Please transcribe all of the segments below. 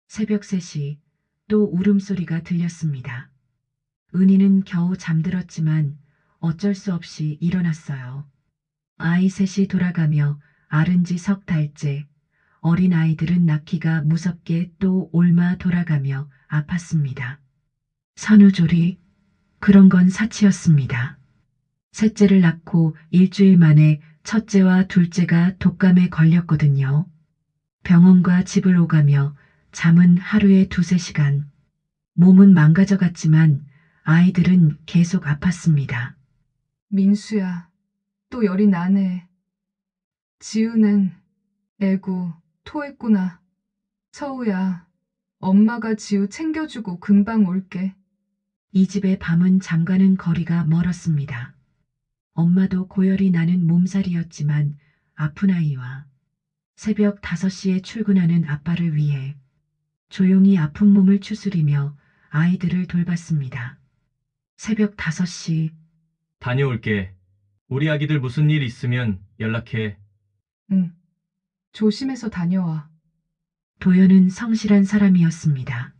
새벽 3시 또 울음소리가 들렸습니다. 은희는 겨우 잠들었지만 어쩔 수 없이 일어났어요. 아이 셋이 돌아가며 앓은 지 석 달째 어린 아이들은 낳기가 무섭게 또 옮아 돌아가며 아팠습니다. 산후조리, 그런 건 사치였습니다. 셋째를 낳고 일주일 만에 첫째와 둘째가 독감에 걸렸거든요. 병원과 집을 오가며 잠은 하루에 2~3시간. 몸은 망가져갔지만 아이들은 계속 아팠습니다. 민수야, 또 열이 나네. 지우는 애구 토했구나. 서우야, 엄마가 지우 챙겨주고 금방 올게. 이 집의 밤은 잠가는 거리가 멀었습니다. 엄마도 고열이 나는 몸살이었지만 아픈 아이와 새벽 5시에 출근하는 아빠를 위해 조용히 아픈 몸을 추스리며 아이들을 돌봤습니다. 새벽 5시 다녀올게. 우리 아기들 무슨 일 있으면 연락해. 응, 조심해서 다녀와. 도연은 성실한 사람이었습니다.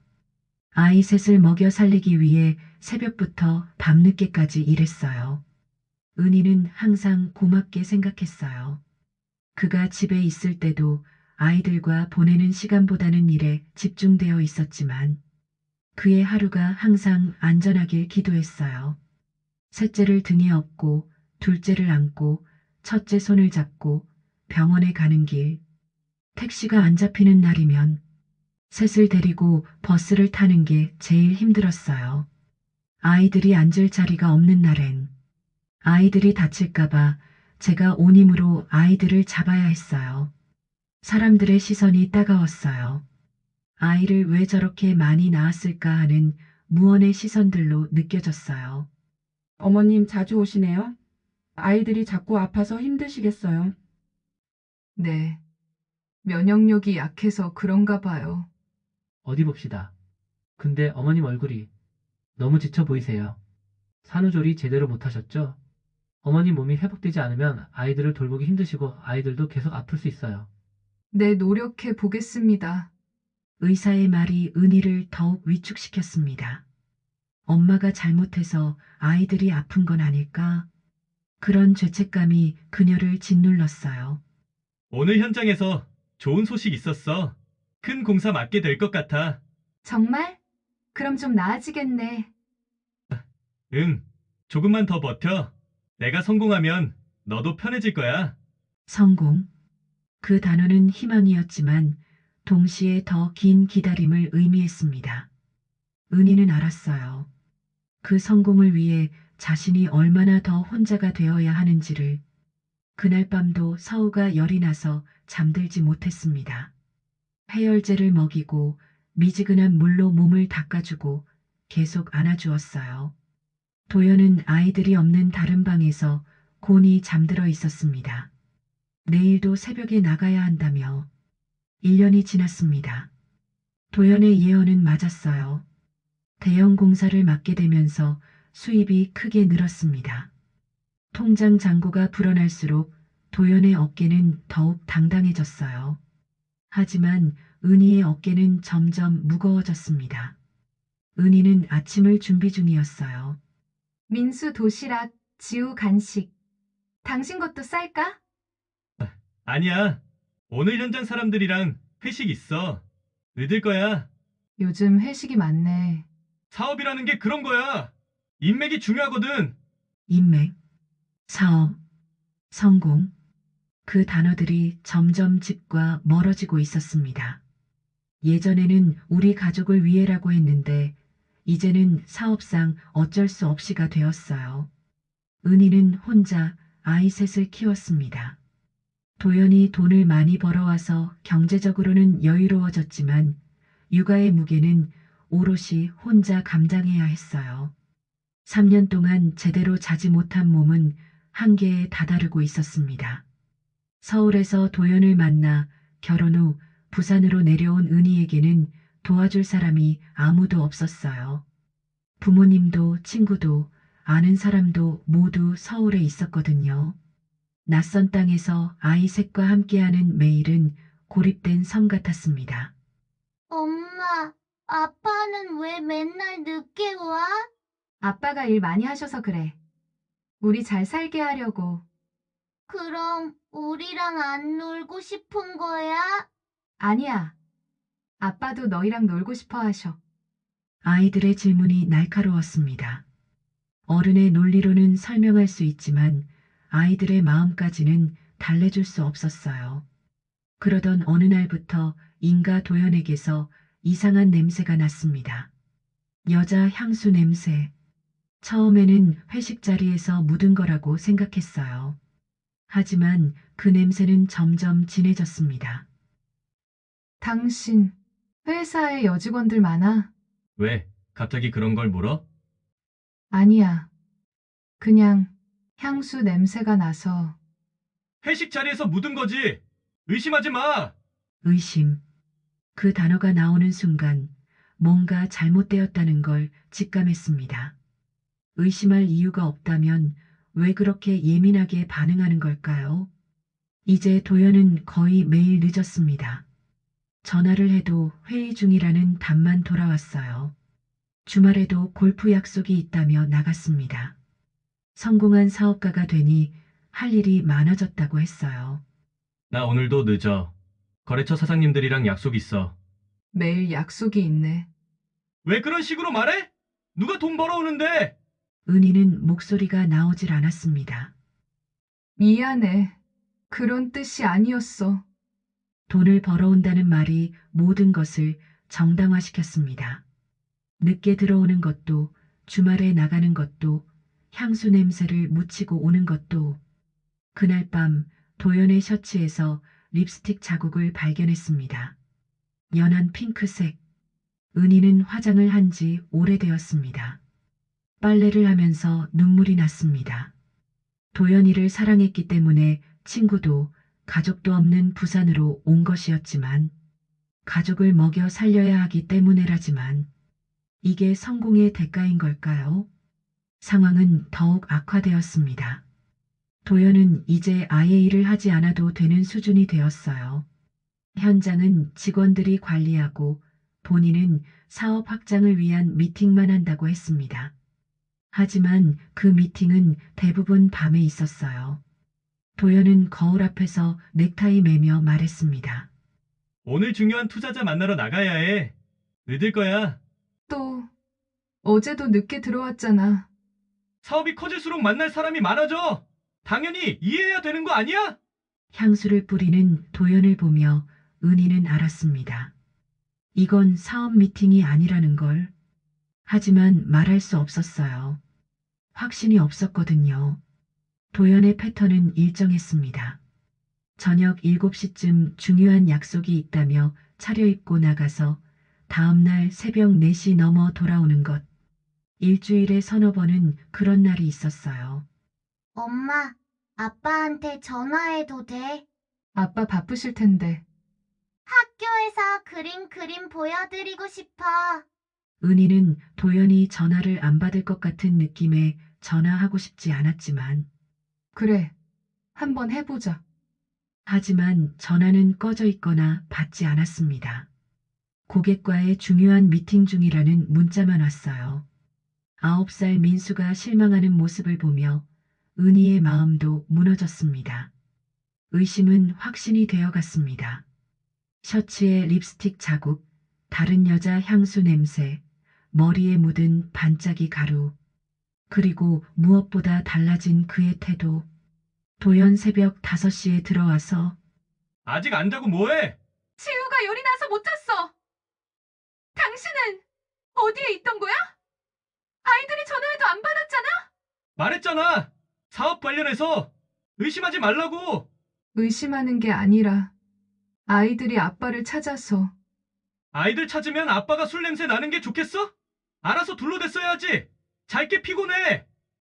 아이 셋을 먹여 살리기 위해 새벽부터 밤늦게까지 일했어요. 은희는 항상 고맙게 생각했어요. 그가 집에 있을 때도 아이들과 보내는 시간보다는 일에 집중되어 있었지만 그의 하루가 항상 안전하길 기도했어요. 셋째를 등에 업고 둘째를 안고 첫째 손을 잡고 병원에 가는 길, 택시가 안 잡히는 날이면 셋을 데리고 버스를 타는 게 제일 힘들었어요. 아이들이 앉을 자리가 없는 날엔 아이들이 다칠까봐 제가 온 힘으로 아이들을 잡아야 했어요. 사람들의 시선이 따가웠어요. 아이를 왜 저렇게 많이 낳았을까 하는 무언의 시선들로 느껴졌어요. 어머님 자주 오시네요. 아이들이 자꾸 아파서 힘드시겠어요. 네, 면역력이 약해서 그런가 봐요. 어디 봅시다. 근데 어머님 얼굴이 너무 지쳐 보이세요. 산후조리 제대로 못하셨죠? 어머님 몸이 회복되지 않으면 아이들을 돌보기 힘드시고 아이들도 계속 아플 수 있어요. 네, 노력해 보겠습니다. 의사의 말이 은희를 더욱 위축시켰습니다. 엄마가 잘못해서 아이들이 아픈 건 아닐까? 그런 죄책감이 그녀를 짓눌렀어요. 오늘 현장에서 좋은 소식 있었어. 큰 공사 맡게 될 것 같아. 정말? 그럼 좀 나아지겠네. 응, 조금만 더 버텨. 내가 성공하면 너도 편해질 거야. 성공. 그 단어는 희망이었지만 동시에 더 긴 기다림을 의미했습니다. 은희는 알았어요. 그 성공을 위해 자신이 얼마나 더 혼자가 되어야 하는지를. 그날 밤도 서우가 열이 나서 잠들지 못했습니다. 해열제를 먹이고 미지근한 물로 몸을 닦아주고 계속 안아주었어요. 도연은 아이들이 없는 다른 방에서 곤히 잠들어 있었습니다. 내일도 새벽에 나가야 한다며 1년이 지났습니다. 도연의 예언은 맞았어요. 대형 공사를 맡게 되면서 수입이 크게 늘었습니다. 통장 잔고가 불어날수록 도연의 어깨는 더욱 당당해졌어요. 하지만 은희의 어깨는 점점 무거워졌습니다. 은희는 아침을 준비 중이었어요. 민수 도시락, 지우 간식. 당신 것도 쌀까? 아니야. 오늘 현장 사람들이랑 회식 있어. 늦을 거야. 요즘 회식이 많네. 사업이라는 게 그런 거야. 인맥이 중요하거든. 인맥, 사업, 성공. 그 단어들이 점점 집과 멀어지고 있었습니다. 예전에는 우리 가족을 위해라고 했는데 이제는 사업상 어쩔 수 없이가 되었어요. 은희는 혼자 아이 셋을 키웠습니다. 도연이 돈을 많이 벌어와서 경제적으로는 여유로워졌지만 육아의 무게는 오롯이 혼자 감당해야 했어요. 3년 동안 제대로 자지 못한 몸은 한계에 다다르고 있었습니다. 서울에서 도연을 만나 결혼 후 부산으로 내려온 은희에게는 도와줄 사람이 아무도 없었어요. 부모님도 친구도 아는 사람도 모두 서울에 있었거든요. 낯선 땅에서 아이 셋과 함께하는 매일은 고립된 섬 같았습니다. 엄마, 아빠는 왜 맨날 늦게 와? 아빠가 일 많이 하셔서 그래. 우리 잘 살게 하려고. 그럼 우리랑 안 놀고 싶은 거야? 아니야. 아빠도 너희랑 놀고 싶어 하셔. 아이들의 질문이 날카로웠습니다. 어른의 논리로는 설명할 수 있지만 아이들의 마음까지는 달래줄 수 없었어요. 그러던 어느 날부터 인가 도연에게서 이상한 냄새가 났습니다. 여자 향수 냄새. 처음에는 회식 자리에서 묻은 거라고 생각했어요. 하지만 그 냄새는 점점 진해졌습니다. 당신, 회사에 여직원들 많아? 왜? 갑자기 그런 걸 물어? 아니야. 그냥 향수 냄새가 나서. 회식 자리에서 묻은 거지. 의심하지 마. 의심. 그 단어가 나오는 순간 뭔가 잘못되었다는 걸 직감했습니다. 의심할 이유가 없다면 왜 그렇게 예민하게 반응하는 걸까요? 이제 도연은 거의 매일 늦었습니다. 전화를 해도 회의 중이라는 답만 돌아왔어요. 주말에도 골프 약속이 있다며 나갔습니다. 성공한 사업가가 되니 할 일이 많아졌다고 했어요. 나 오늘도 늦어. 거래처 사장님들이랑 약속 있어. 매일 약속이 있네. 왜 그런 식으로 말해? 누가 돈 벌어오는데? 은희는 목소리가 나오질 않았습니다. 미안해. 그런 뜻이 아니었어. 돈을 벌어온다는 말이 모든 것을 정당화시켰습니다. 늦게 들어오는 것도, 주말에 나가는 것도, 향수 냄새를 묻히고 오는 것도. 그날 밤 도연의 셔츠에서 립스틱 자국을 발견했습니다. 연한 핑크색. 은희는 화장을 한 지 오래되었습니다. 빨래를 하면서 눈물이 났습니다. 도연이를 사랑했기 때문에 친구도 가족도 없는 부산으로 온 것이었지만 가족을 먹여 살려야 하기 때문에라지만 이게 성공의 대가인 걸까요? 상황은 더욱 악화되었습니다. 도연은 이제 아예 일을 하지 않아도 되는 수준이 되었어요. 현장은 직원들이 관리하고 본인은 사업 확장을 위한 미팅만 한다고 했습니다. 하지만 그 미팅은 대부분 밤에 있었어요. 도연은 거울 앞에서 넥타이 매며 말했습니다. 오늘 중요한 투자자 만나러 나가야 해. 늦을 거야. 또, 어제도 늦게 들어왔잖아. 사업이 커질수록 만날 사람이 많아져. 당연히 이해해야 되는 거 아니야? 향수를 뿌리는 도연을 보며 은희는 알았습니다. 이건 사업 미팅이 아니라는 걸. 하지만 말할 수 없었어요. 확신이 없었거든요. 도연의 패턴은 일정했습니다. 저녁 7시쯤 중요한 약속이 있다며 차려입고 나가서 다음날 새벽 4시 넘어 돌아오는 것. 일주일에 서너 번은 그런 날이 있었어요. 엄마, 아빠한테 전화해도 돼? 아빠 바쁘실 텐데. 학교에서 그림 보여드리고 싶어. 은희는 도연이 전화를 안 받을 것 같은 느낌에 전화하고 싶지 않았지만 그래. 한번 해보자. 하지만 전화는 꺼져 있거나 받지 않았습니다. 고객과의 중요한 미팅 중이라는 문자만 왔어요. 9살 민수가 실망하는 모습을 보며 은희의 마음도 무너졌습니다. 의심은 확신이 되어 갔습니다. 셔츠에 립스틱 자국, 다른 여자 향수 냄새, 머리에 묻은 반짝이 가루, 그리고 무엇보다 달라진 그의 태도. 도연 새벽 5시에 들어와서 아직 안 자고 뭐해? 지우가 열이 나서 못 잤어. 당신은 어디에 있던 거야? 아이들이 전화해도 안 받았잖아? 말했잖아. 사업 관련해서 의심하지 말라고. 의심하는 게 아니라 아이들이 아빠를 찾아서. 아이들 찾으면 아빠가 술 냄새 나는 게 좋겠어? 알아서 둘러댔어야지. 잘게 피곤해.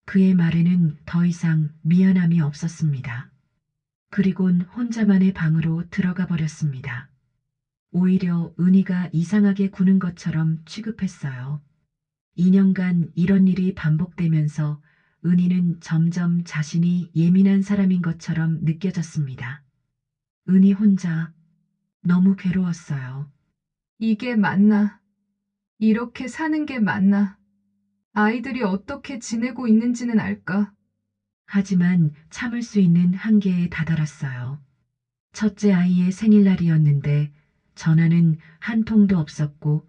그의 말에는 더 이상 미안함이 없었습니다. 그리곤 혼자만의 방으로 들어가 버렸습니다. 오히려 은희가 이상하게 구는 것처럼 취급했어요. 2년간 이런 일이 반복되면서 은희는 점점 자신이 예민한 사람인 것처럼 느껴졌습니다. 은희 혼자 너무 괴로웠어요. 이게 맞나? 이렇게 사는 게 맞나? 아이들이 어떻게 지내고 있는지는 알까? 하지만 참을 수 있는 한계에 다다랐어요. 첫째 아이의 생일날이었는데 전화는 한 통도 없었고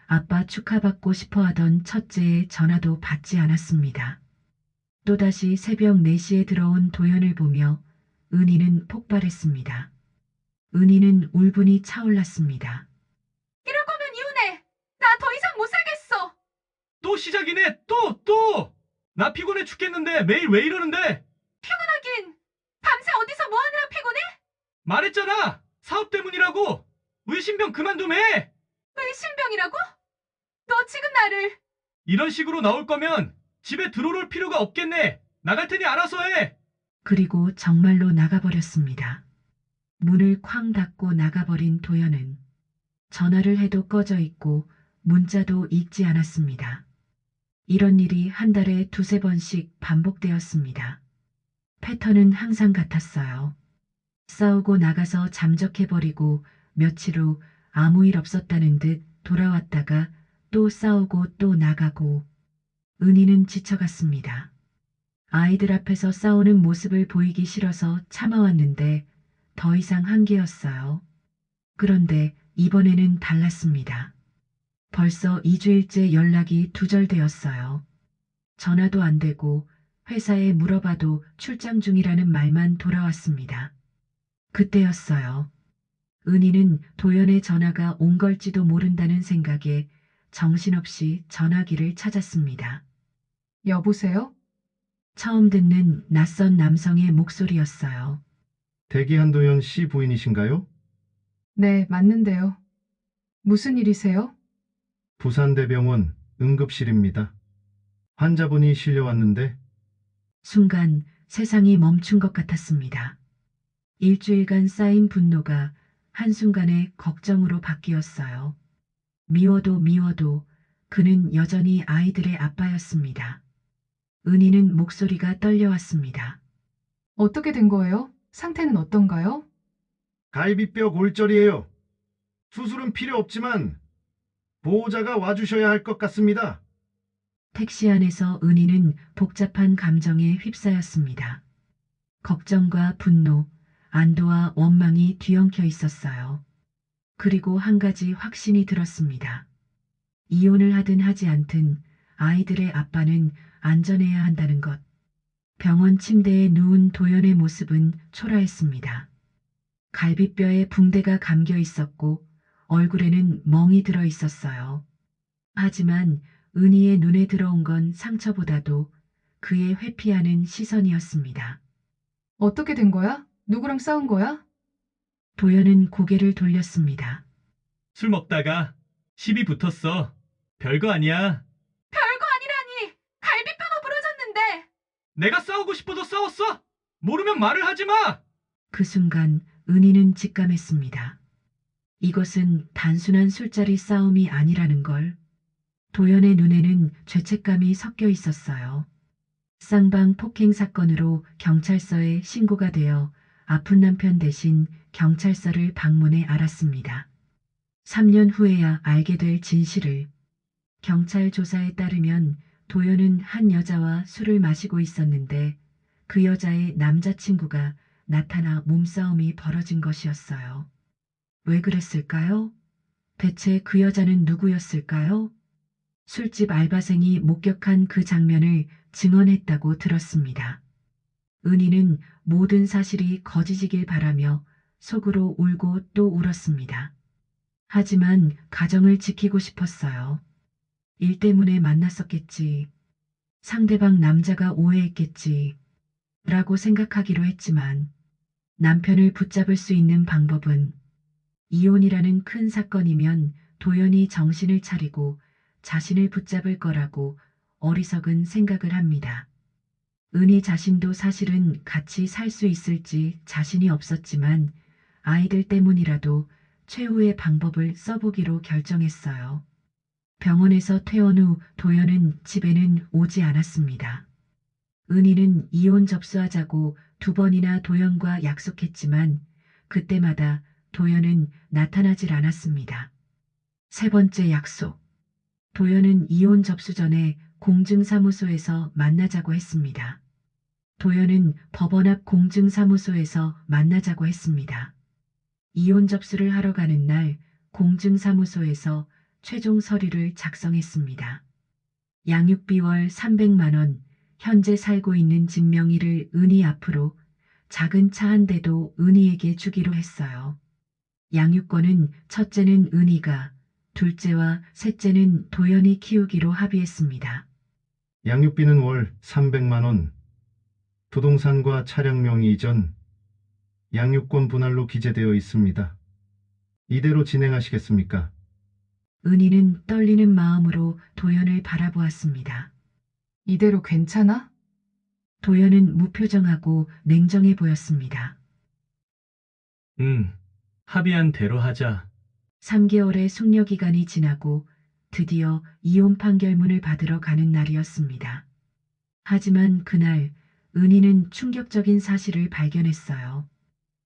아빠 축하받고 싶어 하던 첫째의 전화도 받지 않았습니다. 또다시 새벽 4시에 들어온 도연을 보며 은희는 폭발했습니다. 은희는 울분이 차올랐습니다. 이럴 거면 이혼해! 나 더 이상 못 살겠어! 또 시작이네. 또. 나 피곤해 죽겠는데 매일 왜 이러는데? 하긴 밤새 어디서 뭐하느라 피곤해? 말했잖아. 사업 때문이라고. 의심병 그만 좀 해. 의심병이라고? 너 지금 나를 이런 식으로 나올 거면 집에 들어올 필요가 없겠네. 나갈 테니 알아서 해. 그리고 정말로 나가버렸습니다. 문을 쾅 닫고 나가버린 도연은 전화를 해도 꺼져 있고 문자도 읽지 않았습니다. 이런 일이 한 달에 2~3번씩 반복되었습니다. 패턴은 항상 같았어요. 싸우고 나가서 잠적해버리고 며칠 후 아무 일 없었다는 듯 돌아왔다가 또 싸우고 또 나가고. 은희는 지쳐갔습니다. 아이들 앞에서 싸우는 모습을 보이기 싫어서 참아왔는데 더 이상 한계였어요. 그런데 이번에는 달랐습니다. 벌써 2주일째 연락이 두절되었어요. 전화도 안 되고 회사에 물어봐도 출장 중이라는 말만 돌아왔습니다. 그때였어요. 은희는 도연의 전화가 온 걸지도 모른다는 생각에 정신없이 전화기를 찾았습니다. 여보세요? 처음 듣는 낯선 남성의 목소리였어요. 대기 한도연 씨 부인이신가요? 네, 맞는데요. 무슨 일이세요? 부산대병원 응급실입니다. 환자분이 실려왔는데 순간 세상이 멈춘 것 같았습니다. 일주일간 쌓인 분노가 한순간에 걱정으로 바뀌었어요. 미워도 그는 여전히 아이들의 아빠였습니다. 은희는 목소리가 떨려왔습니다. 어떻게 된 거예요? 상태는 어떤가요? 갈비뼈 골절이에요. 수술은 필요 없지만 보호자가 와주셔야 할 것 같습니다. 택시 안에서 은희는 복잡한 감정에 휩싸였습니다. 걱정과 분노, 안도와 원망이 뒤엉켜 있었어요. 그리고 한 가지 확신이 들었습니다. 이혼을 하든 하지 않든 아이들의 아빠는 안전해야 한다는 것. 병원 침대에 누운 도연의 모습은 초라했습니다. 갈비뼈에 붕대가 감겨 있었고 얼굴에는 멍이 들어 있었어요. 하지만 은희의 눈에 들어온 건 상처보다도 그의 회피하는 시선이었습니다. 어떻게 된 거야? 누구랑 싸운 거야? 도연은 고개를 돌렸습니다. 술 먹다가 시비 붙었어. 별거 아니야. 별거 아니라니! 갈비뼈가 부러졌는데! 내가 싸우고 싶어서 싸웠어. 모르면 말을 하지 마. 그 순간 은희는 직감했습니다. 이것은 단순한 술자리 싸움이 아니라는 걸. 도연의 눈에는 죄책감이 섞여 있었어요. 쌍방 폭행 사건으로 경찰서에 신고가 되어 아픈 남편 대신 경찰서를 방문해 알았습니다. 3년 후에야 알게 될 진실을. 경찰 조사에 따르면 도연은 한 여자와 술을 마시고 있었는데 그 여자의 남자친구가 나타나 몸싸움이 벌어진 것이었어요. 왜 그랬을까요? 대체 그 여자는 누구였을까요? 술집 알바생이 목격한 그 장면을 증언했다고 들었습니다. 은희는 모든 사실이 거짓이길 바라며 속으로 울고 또 울었습니다. 하지만 가정을 지키고 싶었어요. 일 때문에 만났었겠지. 상대방 남자가 오해했겠지. 라고 생각하기로 했지만 남편을 붙잡을 수 있는 방법은 이혼이라는 큰 사건이면 도연이 정신을 차리고 자신을 붙잡을 거라고 어리석은 생각을 합니다. 은희 자신도 사실은 같이 살 수 있을지 자신이 없었지만 아이들 때문이라도 최후의 방법을 써보기로 결정했어요. 병원에서 퇴원 후 도연은 집에는 오지 않았습니다. 은희는 이혼 접수하자고 2번이나 도연과 약속했지만 그때마다 도연은 나타나질 않았습니다. 3번째 약속. 도연은 이혼 접수 전에 공증사무소에서 만나자고 했습니다. 도연은 법원 앞 공증사무소에서 만나자고 했습니다. 이혼 접수를 하러 가는 날 공증사무소에서 최종 서류를 작성했습니다. 양육비 월 300만 원, 현재 살고 있는 집 명의를 은희 앞으로 작은 차 한 대도 은희에게 주기로 했어요. 양육권은 첫째는 은희가, 둘째와 셋째는 도연이 키우기로 합의했습니다. 양육비는 월 300만 원, 부동산과 차량 명의 이전, 양육권 분할로 기재되어 있습니다. 이대로 진행하시겠습니까? 은희는 떨리는 마음으로 도연을 바라보았습니다. 이대로 괜찮아? 도연은 무표정하고 냉정해 보였습니다. 합의한 대로 하자. 3개월의 숙려 기간이 지나고 드디어 이혼 판결문을 받으러 가는 날이었습니다. 하지만 그날 은희는 충격적인 사실을 발견했어요.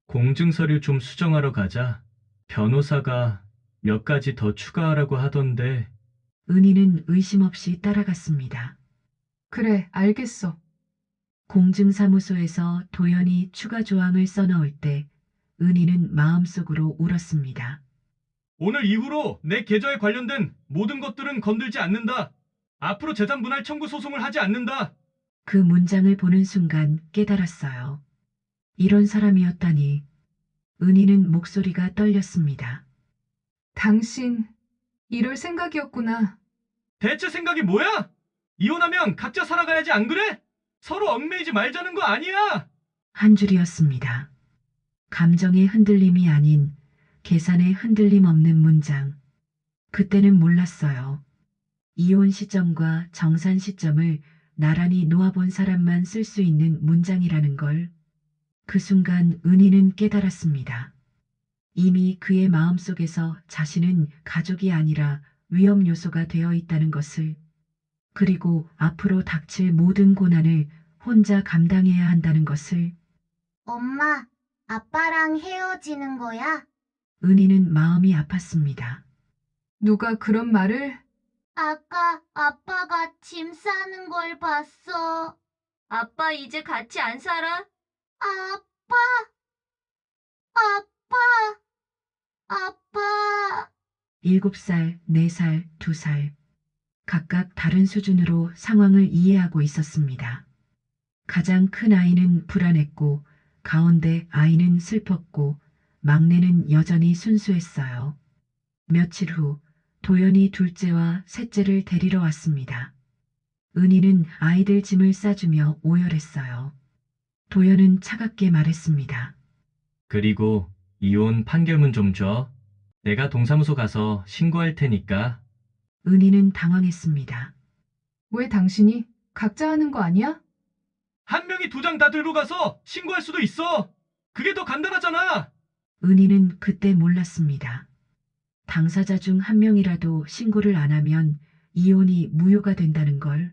공증서류 좀 수정하러 가자. 변호사가 몇 가지 더 추가하라고 하던데. 은희는 의심 없이 따라갔습니다. 그래, 알겠어. 공증사무소에서 도연이 추가 조항을 써넣을 때 은희는 마음속으로 울었습니다. 오늘 이후로 내 계좌에 관련된 모든 것들은 건들지 않는다. 앞으로 재산 분할 청구 소송을 하지 않는다. 그 문장을 보는 순간 깨달았어요. 이런 사람이었다니. 은희는 목소리가 떨렸습니다. 당신, 이럴 생각이었구나. 대체 생각이 뭐야? 이혼하면 각자 살아가야지 안 그래? 서로 얽매이지 말자는 거 아니야? 한 줄이었습니다. 감정의 흔들림이 아닌 계산의 흔들림 없는 문장. 그때는 몰랐어요. 이혼 시점과 정산 시점을 나란히 놓아본 사람만 쓸 수 있는 문장이라는 걸. 그 순간 은희는 깨달았습니다. 이미 그의 마음속에서 자신은 가족이 아니라 위험 요소가 되어 있다는 것을. 그리고 앞으로 닥칠 모든 고난을 혼자 감당해야 한다는 것을. 엄마, 아빠랑 헤어지는 거야? 은희는 마음이 아팠습니다. 누가 그런 말을? 아까 아빠가 짐 싸는 걸 봤어. 아빠 이제 같이 안 살아? 아빠, 아빠, 아빠. 7살, 4살, 2살. 각각 다른 수준으로 상황을 이해하고 있었습니다. 가장 큰 아이는 불안했고, 가운데 아이는 슬펐고, 막내는 여전히 순수했어요. 며칠 후, 도연이 둘째와 셋째를 데리러 왔습니다. 은희는 아이들 짐을 싸주며 오열했어요. 도연은 차갑게 말했습니다. 그리고 이혼 판결문 좀 줘. 내가 동사무소 가서 신고할 테니까. 은희는 당황했습니다. 왜 당신이? 각자 하는 거 아니야? 한 명이 2장 다 들고 가서 신고할 수도 있어. 그게 더 간단하잖아. 은희는 그때 몰랐습니다. 당사자 중 한 명이라도 신고를 안 하면 이혼이 무효가 된다는 걸.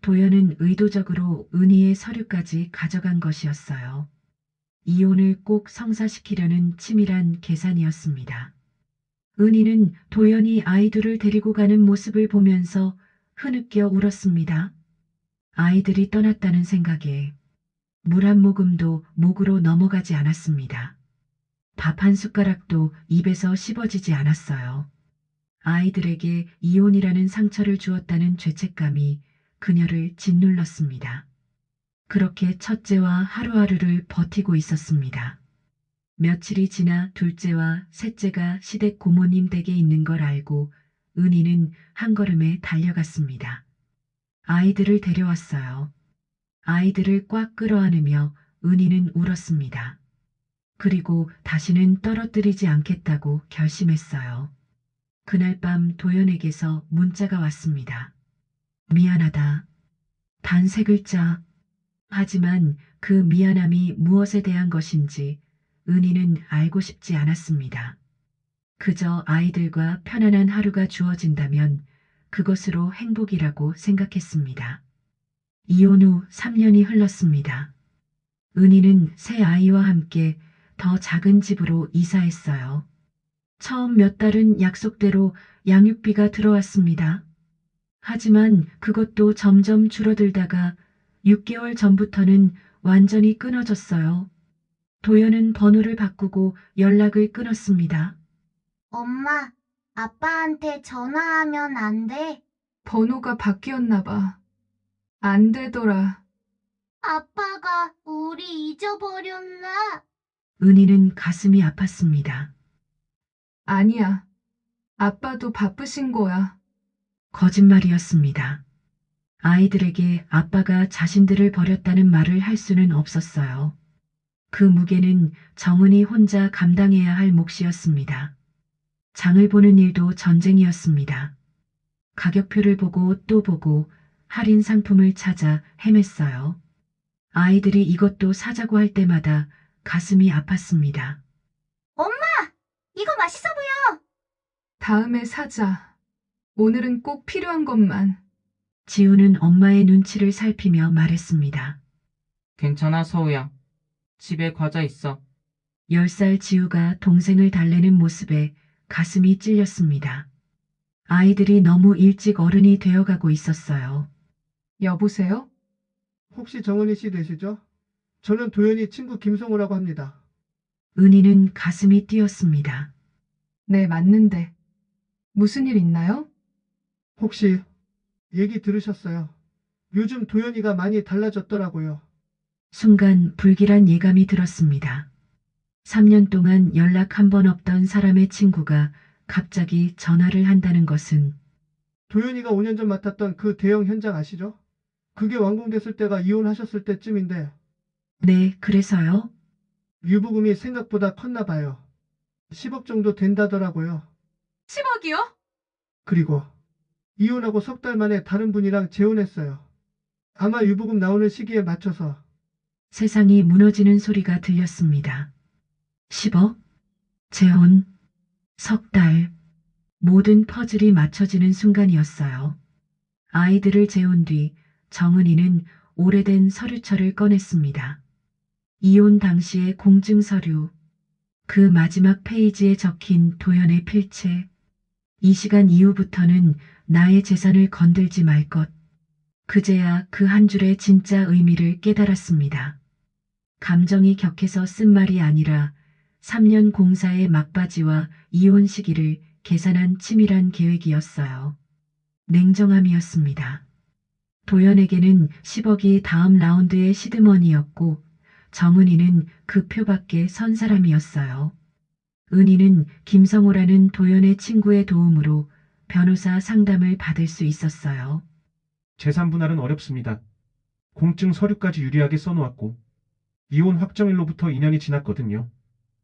도연은 의도적으로 은희의 서류까지 가져간 것이었어요. 이혼을 꼭 성사시키려는 치밀한 계산이었습니다. 은희는 도연이 아이들을 데리고 가는 모습을 보면서 흐느껴 울었습니다. 아이들이 떠났다는 생각에 물 한 모금도 목으로 넘어가지 않았습니다. 밥 한 숟가락도 입에서 씹어지지 않았어요. 아이들에게 이혼이라는 상처를 주었다는 죄책감이 그녀를 짓눌렀습니다. 그렇게 첫째와 하루하루를 버티고 있었습니다. 며칠이 지나 둘째와 셋째가 시댁 고모님 댁에 있는 걸 알고 은희는 한 걸음에 달려갔습니다. 아이들을 데려왔어요. 아이들을 꽉 끌어안으며 은희는 울었습니다. 그리고 다시는 떨어뜨리지 않겠다고 결심했어요. 그날 밤 도연에게서 문자가 왔습니다. 미안하다. 단 3글자. 하지만 그 미안함이 무엇에 대한 것인지 은희는 알고 싶지 않았습니다. 그저 아이들과 편안한 하루가 주어진다면 그것으로 행복이라고 생각했습니다. 이혼 후 3년이 흘렀습니다. 은희는 새 아이와 함께 더 작은 집으로 이사했어요. 처음 몇 달은 약속대로 양육비가 들어왔습니다. 하지만 그것도 점점 줄어들다가 6개월 전부터는 완전히 끊어졌어요. 도연은 번호를 바꾸고 연락을 끊었습니다. 엄마, 아빠한테 전화하면 안 돼? 번호가 바뀌었나 봐. 안 되더라. 아빠가 우리 잊어버렸나? 은희는 가슴이 아팠습니다. 아니야. 아빠도 바쁘신 거야. 거짓말이었습니다. 아이들에게 아빠가 자신들을 버렸다는 말을 할 수는 없었어요. 그 무게는 정은이 혼자 감당해야 할 몫이었습니다. 장을 보는 일도 전쟁이었습니다. 가격표를 보고 또 보고 할인 상품을 찾아 헤맸어요. 아이들이 이것도 사자고 할 때마다 가슴이 아팠습니다. 이거 맛있어 보여. 다음에 사자. 오늘은 꼭 필요한 것만. 지우는 엄마의 눈치를 살피며 말했습니다. 괜찮아, 서우야. 집에 과자 있어. 10살 지우가 동생을 달래는 모습에 가슴이 찔렸습니다. 아이들이 너무 일찍 어른이 되어가고 있었어요. 여보세요? 혹시 정은희 씨 되시죠? 저는 도연이 친구 김성우라고 합니다. 은희는 가슴이 뛰었습니다. 네, 맞는데. 무슨 일 있나요? 혹시 얘기 들으셨어요? 요즘 도연이가 많이 달라졌더라고요. 순간 불길한 예감이 들었습니다. 3년 동안 연락 한 번 없던 사람의 친구가 갑자기 전화를 한다는 것은 도연이가 5년 전 맡았던 그 대형 현장 아시죠? 그게 완공됐을 때가 이혼하셨을 때쯤인데 네, 그래서요? 유부금이 생각보다 컸나 봐요. 10억 정도 된다더라고요. 10억이요? 그리고 이혼하고 석 달 만에 다른 분이랑 재혼했어요. 아마 유부금 나오는 시기에 맞춰서. 세상이 무너지는 소리가 들렸습니다. 10억? 재혼? 석 달? 모든 퍼즐이 맞춰지는 순간이었어요. 아이들을 재운 뒤 정은이는 오래된 서류철을 꺼냈습니다. 이혼 당시의 공증 서류, 그 마지막 페이지에 적힌 도연의 필체. 이 시간 이후부터는 나의 재산을 건들지 말 것. 그제야 그 한 줄의 진짜 의미를 깨달았습니다. 감정이 격해서 쓴 말이 아니라 3년 공사의 막바지와 이혼 시기를 계산한 치밀한 계획이었어요. 냉정함이었습니다. 도연에게는 10억이 다음 라운드의 시드머니였고 정은이는 그 표밖에 선 사람이었어요. 은희는 김성호라는 도연의 친구의 도움으로 변호사 상담을 받을 수 있었어요. 재산 분할은 어렵습니다. 공증 서류까지 유리하게 써놓았고 이혼 확정일로부터 2년이 지났거든요.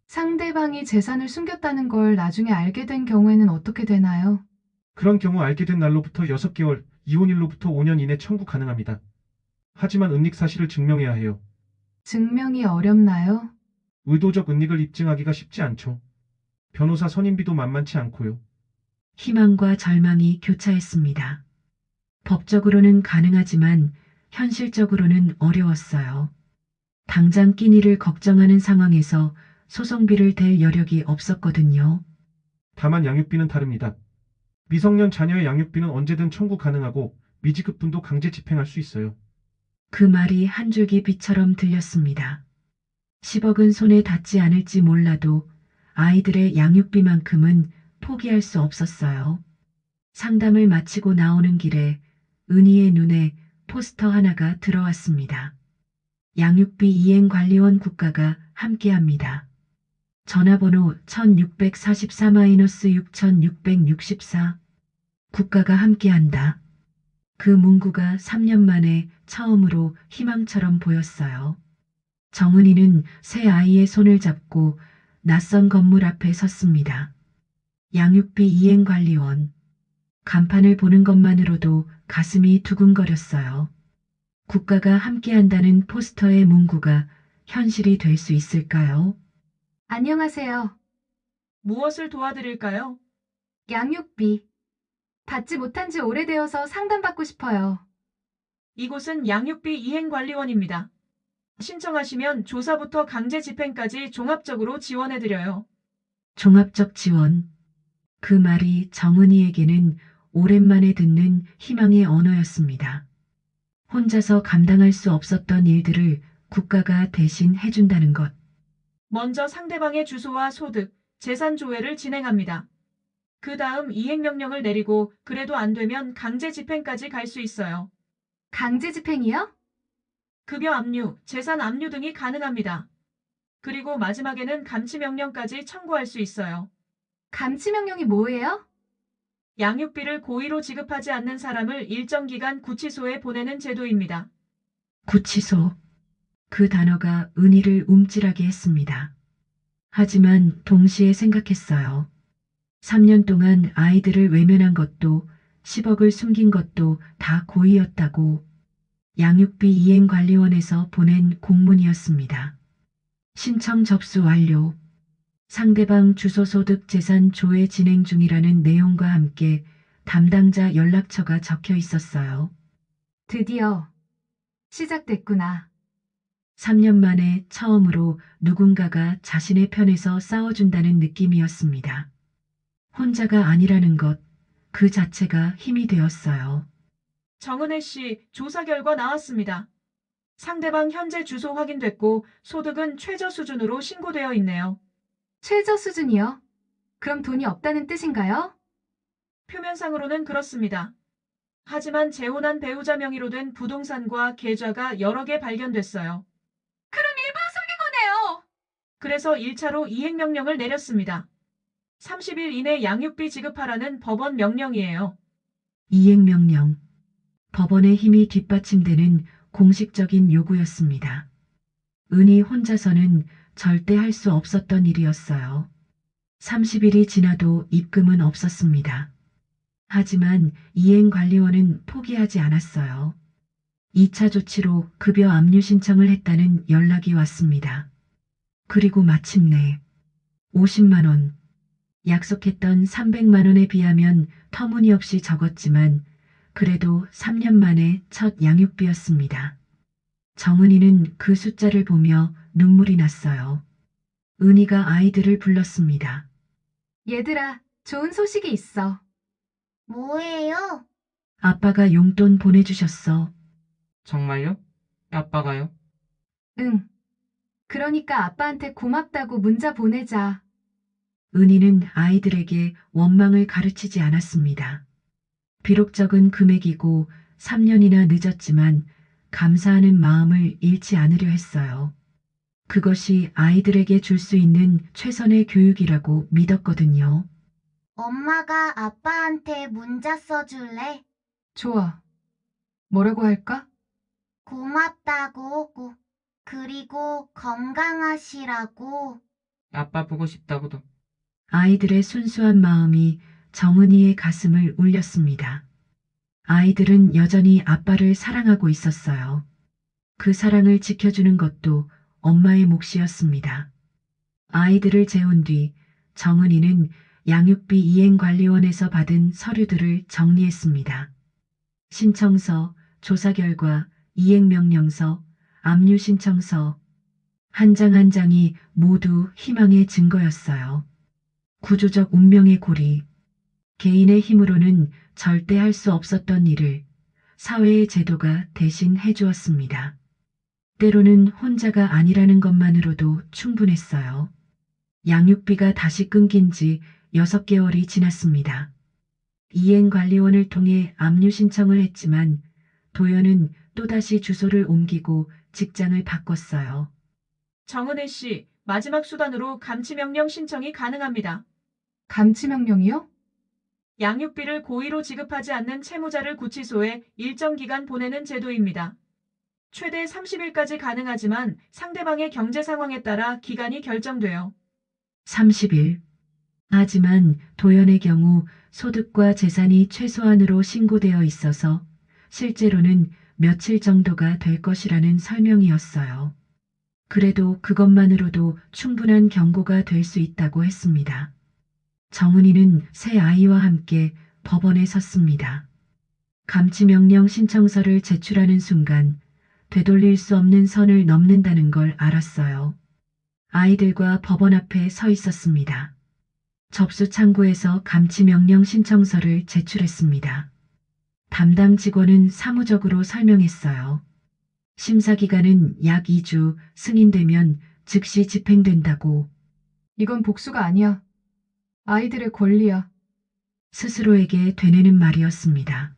상대방이 재산을 숨겼다는 걸 나중에 알게 된 경우에는 어떻게 되나요? 그런 경우 알게 된 날로부터 6개월, 이혼일로부터 5년 이내 청구 가능합니다. 하지만 은닉 사실을 증명해야 해요. 증명이 어렵나요? 의도적 은닉을 입증하기가 쉽지 않죠. 변호사 선임비도 만만치 않고요. 희망과 절망이 교차했습니다. 법적으로는 가능하지만 현실적으로는 어려웠어요. 당장 끼니를 걱정하는 상황에서 소송비를 댈 여력이 없었거든요. 다만 양육비는 다릅니다. 미성년 자녀의 양육비는 언제든 청구 가능하고 미지급분도 강제 집행할 수 있어요. 그 말이 한 줄기 빛처럼 들렸습니다. 10억은 손에 닿지 않을지 몰라도 아이들의 양육비만큼은 포기할 수 없었어요. 상담을 마치고 나오는 길에 은희의 눈에 포스터 하나가 들어왔습니다. 양육비 이행관리원 국가가 함께합니다. 전화번호 1644-6664 국가가 함께한다. 그 문구가 3년 만에 처음으로 희망처럼 보였어요. 정은이는 새 아이의 손을 잡고 낯선 건물 앞에 섰습니다. 양육비 이행관리원. 간판을 보는 것만으로도 가슴이 두근거렸어요. 국가가 함께한다는 포스터의 문구가 현실이 될 수 있을까요? 안녕하세요. 무엇을 도와드릴까요? 양육비. 받지 못한 지 오래되어서 상담받고 싶어요. 이곳은 양육비 이행관리원입니다. 신청하시면 조사부터 강제 집행까지 종합적으로 지원해드려요. 종합적 지원. 그 말이 정은이에게는 오랜만에 듣는 희망의 언어였습니다. 혼자서 감당할 수 없었던 일들을 국가가 대신 해준다는 것. 먼저 상대방의 주소와 소득, 재산 조회를 진행합니다. 그 다음 이행명령을 내리고 그래도 안 되면 강제 집행까지 갈 수 있어요. 강제 집행이요? 급여 압류, 재산 압류 등이 가능합니다. 그리고 마지막에는 감치명령까지 청구할 수 있어요. 감치명령이 뭐예요? 양육비를 고의로 지급하지 않는 사람을 일정 기간 구치소에 보내는 제도입니다. 구치소. 그 단어가 은희를 움찔하게 했습니다. 하지만 동시에 생각했어요. 3년 동안 아이들을 외면한 것도 10억을 숨긴 것도 다 고의였다고. 양육비 이행관리원에서 보낸 공문이었습니다. 신청 접수 완료. 상대방 주소 소득 재산 조회 진행 중이라는 내용과 함께 담당자 연락처가 적혀 있었어요. 드디어 시작됐구나. 3년 만에 처음으로 누군가가 자신의 편에서 싸워준다는 느낌이었습니다. 혼자가 아니라는 것, 그 자체가 힘이 되었어요. 정은혜 씨, 조사 결과 나왔습니다. 상대방 현재 주소 확인됐고 소득은 최저 수준으로 신고되어 있네요. 최저 수준이요? 그럼 돈이 없다는 뜻인가요? 표면상으로는 그렇습니다. 하지만 재혼한 배우자 명의로 된 부동산과 계좌가 여러 개 발견됐어요. 그럼 일부 속인 거네요. 그래서 1차로 이행명령을 내렸습니다. 30일 이내 양육비 지급하라는 법원 명령이에요. 이행명령. 법원의 힘이 뒷받침되는 공식적인 요구였습니다. 은희 혼자서는 절대 할 수 없었던 일이었어요. 30일이 지나도 입금은 없었습니다. 하지만 이행관리원은 포기하지 않았어요. 2차 조치로 급여 압류 신청을 했다는 연락이 왔습니다. 그리고 마침내 50만 원. 약속했던 300만 원에 비하면 터무니없이 적었지만 그래도 3년 만에 첫 양육비였습니다. 정은이는 그 숫자를 보며 눈물이 났어요. 은희가 아이들을 불렀습니다. 얘들아, 좋은 소식이 있어. 뭐예요? 아빠가 용돈 보내주셨어. 정말요? 아빠가요? 응. 그러니까 아빠한테 고맙다고 문자 보내자. 은희는 아이들에게 원망을 가르치지 않았습니다. 비록 적은 금액이고 3년이나 늦었지만 감사하는 마음을 잃지 않으려 했어요. 그것이 아이들에게 줄 수 있는 최선의 교육이라고 믿었거든요. 엄마가 아빠한테 문자 써줄래? 좋아. 뭐라고 할까? 고맙다고. 그리고 건강하시라고. 아빠 보고 싶다고도. 아이들의 순수한 마음이 정은이의 가슴을 울렸습니다. 아이들은 여전히 아빠를 사랑하고 있었어요. 그 사랑을 지켜주는 것도 엄마의 몫이었습니다. 아이들을 재운 뒤 정은이는 양육비 이행관리원에서 받은 서류들을 정리했습니다. 신청서, 조사 결과, 이행명령서, 압류 신청서, 한 장 한 장이 모두 희망의 증거였어요. 구조적 운명의 고리. 개인의 힘으로는 절대 할 수 없었던 일을 사회의 제도가 대신 해주었습니다. 때로는 혼자가 아니라는 것만으로도 충분했어요. 양육비가 다시 끊긴 지 6개월이 지났습니다. 이행관리원을 통해 압류 신청을 했지만 도연은 또다시 주소를 옮기고 직장을 바꿨어요. 정은혜 씨, 마지막 수단으로 감치명령 신청이 가능합니다. 감치명령이요? 양육비를 고의로 지급하지 않는 채무자를 구치소에 일정 기간 보내는 제도입니다. 최대 30일까지 가능하지만 상대방의 경제 상황에 따라 기간이 결정돼요. 30일. 하지만 도연의 경우 소득과 재산이 최소한으로 신고되어 있어서 실제로는 며칠 정도가 될 것이라는 설명이었어요. 그래도 그것만으로도 충분한 경고가 될 수 있다고 했습니다. 정은이는 새 아이와 함께 법원에 섰습니다. 감치명령 신청서를 제출하는 순간 되돌릴 수 없는 선을 넘는다는 걸 알았어요. 아이들과 법원 앞에 서 있었습니다. 접수 창구에서 감치 명령 신청서를 제출했습니다. 담당 직원은 사무적으로 설명했어요. 심사 기간은 약 2주, 승인되면 즉시 집행된다고. 이건 복수가 아니야. 아이들의 권리야. 스스로에게 되뇌는 말이었습니다.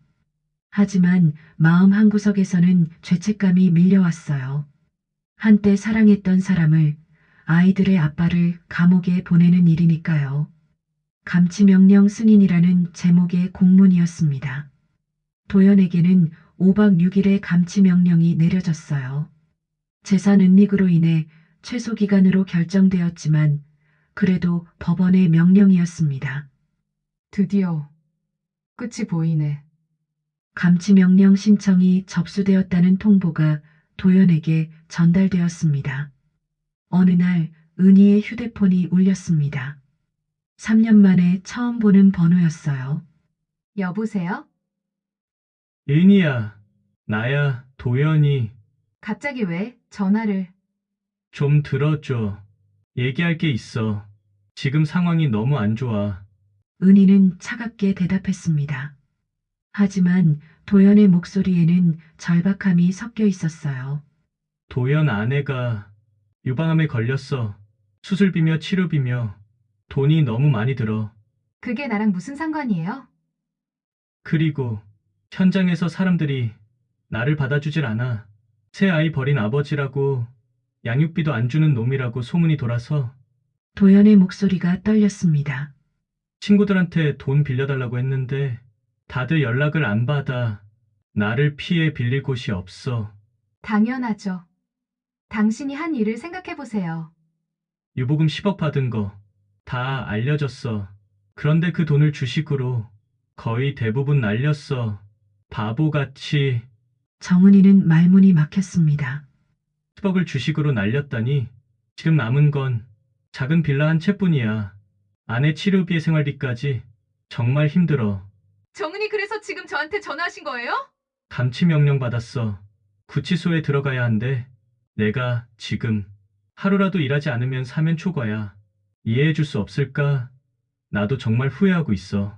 하지만 마음 한구석에서는 죄책감이 밀려왔어요. 한때 사랑했던 사람을, 아이들의 아빠를 감옥에 보내는 일이니까요. 감치명령 승인이라는 제목의 공문이었습니다. 도연에게는 5박 6일의 감치명령이 내려졌어요. 재산 은닉으로 인해 최소 기간으로 결정되었지만 그래도 법원의 명령이었습니다. 드디어 끝이 보이네. 감치명령 신청이 접수되었다는 통보가 도연에게 전달되었습니다. 어느 날 은희의 휴대폰이 울렸습니다. 3년 만에 처음 보는 번호였어요. 여보세요? 은희야, 나야, 도연이. 갑자기 왜 전화를? 좀 들어줘. 얘기할 게 있어. 지금 상황이 너무 안 좋아. 은희는 차갑게 대답했습니다. 하지만 도연의 목소리에는 절박함이 섞여 있었어요. 도연 아내가 유방암에 걸렸어. 수술비며 치료비며 돈이 너무 많이 들어. 그게 나랑 무슨 상관이에요? 그리고 현장에서 사람들이 나를 받아주질 않아. 새 아이 버린 아버지라고, 양육비도 안 주는 놈이라고 소문이 돌아서 도연의 목소리가 떨렸습니다. 친구들한테 돈 빌려달라고 했는데 다들 연락을 안 받아. 나를 피해 빌릴 곳이 없어. 당연하죠. 당신이 한 일을 생각해보세요. 유보금 10억 받은 거 다 알려졌어. 그런데 그 돈을 주식으로 거의 대부분 날렸어. 바보같이. 정은이는 말문이 막혔습니다. 10억을 주식으로 날렸다니. 지금 남은 건 작은 빌라 한 채뿐이야. 아내 치료비에 생활비까지. 정말 힘들어. 정은이 그래서 지금 저한테 전화하신 거예요? 감치 명령 받았어. 구치소에 들어가야 한대. 내가 지금 하루라도 일하지 않으면 사면 초과야. 이해해 줄 수 없을까? 나도 정말 후회하고 있어.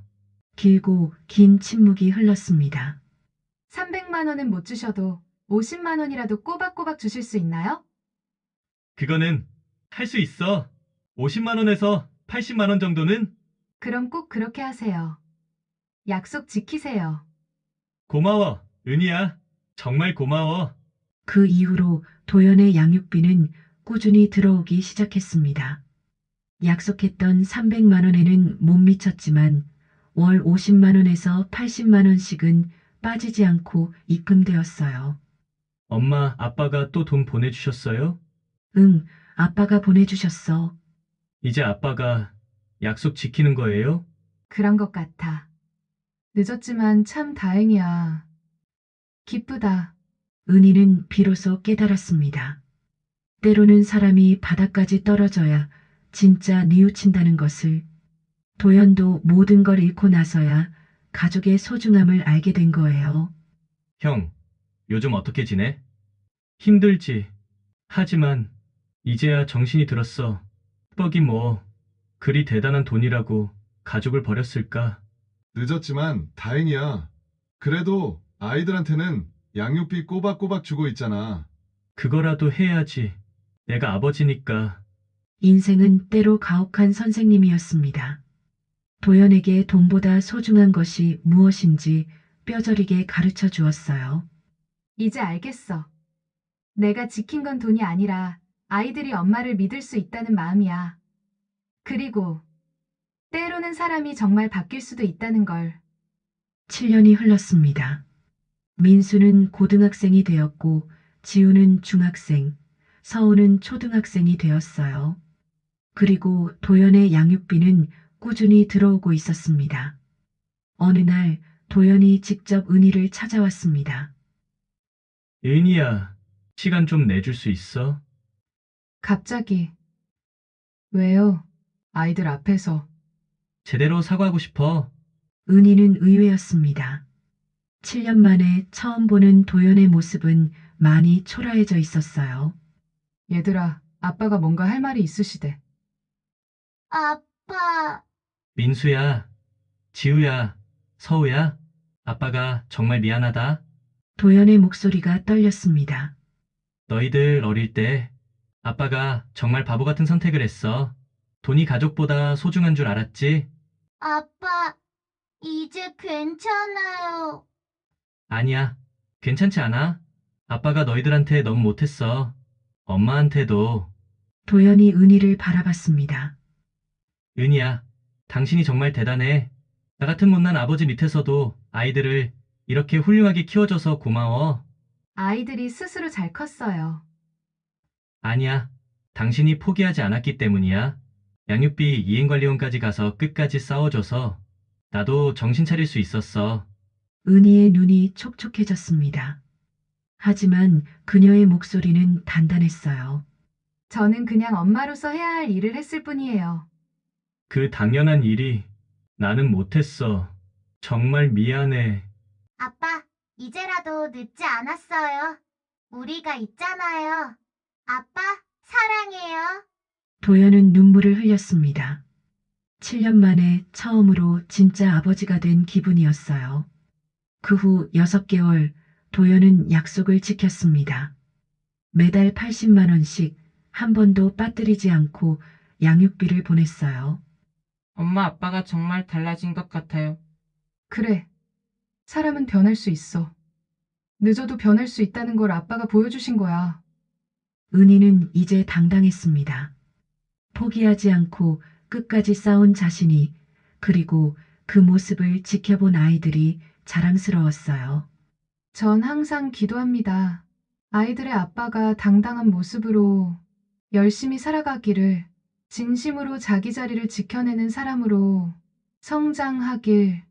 길고 긴 침묵이 흘렀습니다. 300만 원은 못 주셔도 50만 원이라도 꼬박꼬박 주실 수 있나요? 그거는 할 수 있어. 50만 원에서 80만 원 정도는? 그럼 꼭 그렇게 하세요. 약속 지키세요. 고마워, 은희야. 정말 고마워. 그 이후로 도연의 양육비는 꾸준히 들어오기 시작했습니다. 약속했던 300만 원에는 못 미쳤지만 월 50만 원에서 80만 원씩은 빠지지 않고 입금되었어요. 엄마, 아빠가 또 돈 보내주셨어요? 응, 아빠가 보내주셨어. 이제 아빠가 약속 지키는 거예요? 그런 것 같아. 늦었지만 참 다행이야. 기쁘다. 은희는 비로소 깨달았습니다. 때로는 사람이 바닥까지 떨어져야 진짜 뉘우친다는 것을. 도연도 모든 걸 잃고 나서야 가족의 소중함을 알게 된 거예요. 형, 요즘 어떻게 지내? 힘들지. 하지만 이제야 정신이 들었어. 10억이 뭐 그리 대단한 돈이라고 가족을 버렸을까? 늦었지만 다행이야. 그래도 아이들한테는 양육비 꼬박꼬박 주고 있잖아. 그거라도 해야지. 내가 아버지니까. 인생은 때로 가혹한 선생님이었습니다. 도연에게 돈보다 소중한 것이 무엇인지 뼈저리게 가르쳐 주었어요. 이제 알겠어. 내가 지킨 건 돈이 아니라 아이들이 엄마를 믿을 수 있다는 마음이야. 그리고 때로는 사람이 정말 바뀔 수도 있다는 걸. 7년이 흘렀습니다. 민수는 고등학생이 되었고 지우는 중학생, 서우는 초등학생이 되었어요. 그리고 도연의 양육비는 꾸준히 들어오고 있었습니다. 어느 날 도연이 직접 은희를 찾아왔습니다. 은희야, 시간 좀 내줄 수 있어? 갑자기. 왜요? 아이들 앞에서. 제대로 사과하고 싶어. 은희는 의외였습니다. 7년 만에 처음 보는 도연의 모습은 많이 초라해져 있었어요. 얘들아, 아빠가 뭔가 할 말이 있으시대. 아빠, 민수야, 지우야, 서우야, 아빠가 정말 미안하다. 도연의 목소리가 떨렸습니다. 너희들 어릴 때 아빠가 정말 바보 같은 선택을 했어. 돈이 가족보다 소중한 줄 알았지? 아빠, 이제 괜찮아요. 아니야. 괜찮지 않아? 아빠가 너희들한테 너무 못했어. 엄마한테도. 도연이 은희를 바라봤습니다. 은희야, 당신이 정말 대단해. 나 같은 못난 아버지 밑에서도 아이들을 이렇게 훌륭하게 키워줘서 고마워. 아이들이 스스로 잘 컸어요. 아니야. 당신이 포기하지 않았기 때문이야. 양육비 이행관리원까지 가서 끝까지 싸워줘서 나도 정신 차릴 수 있었어. 은희의 눈이 촉촉해졌습니다. 하지만 그녀의 목소리는 단단했어요. 저는 그냥 엄마로서 해야 할 일을 했을 뿐이에요. 그 당연한 일이 나는 못했어. 정말 미안해. 아빠, 이제라도 늦지 않았어요. 우리가 있잖아요. 아빠, 사랑해요. 도연은 눈물을 흘렸습니다. 7년 만에 처음으로 진짜 아버지가 된 기분이었어요. 그 후 6개월 도연은 약속을 지켰습니다. 매달 80만 원씩 한 번도 빠뜨리지 않고 양육비를 보냈어요. 엄마 아빠가 정말 달라진 것 같아요. 그래. 사람은 변할 수 있어. 늦어도 변할 수 있다는 걸 아빠가 보여주신 거야. 은희는 이제 당당했습니다. 포기하지 않고 끝까지 싸운 자신이, 그리고 그 모습을 지켜본 아이들이 자랑스러웠어요. 전 항상 기도합니다. 아이들의 아빠가 당당한 모습으로 열심히 살아가기를, 진심으로 자기 자리를 지켜내는 사람으로 성장하길,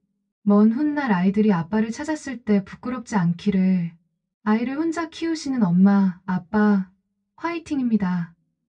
먼 훗날 아이들이 아빠를 찾았을 때 부끄럽지 않기를. 아이를 혼자 키우시는 엄마, 아빠, 화이팅입니다.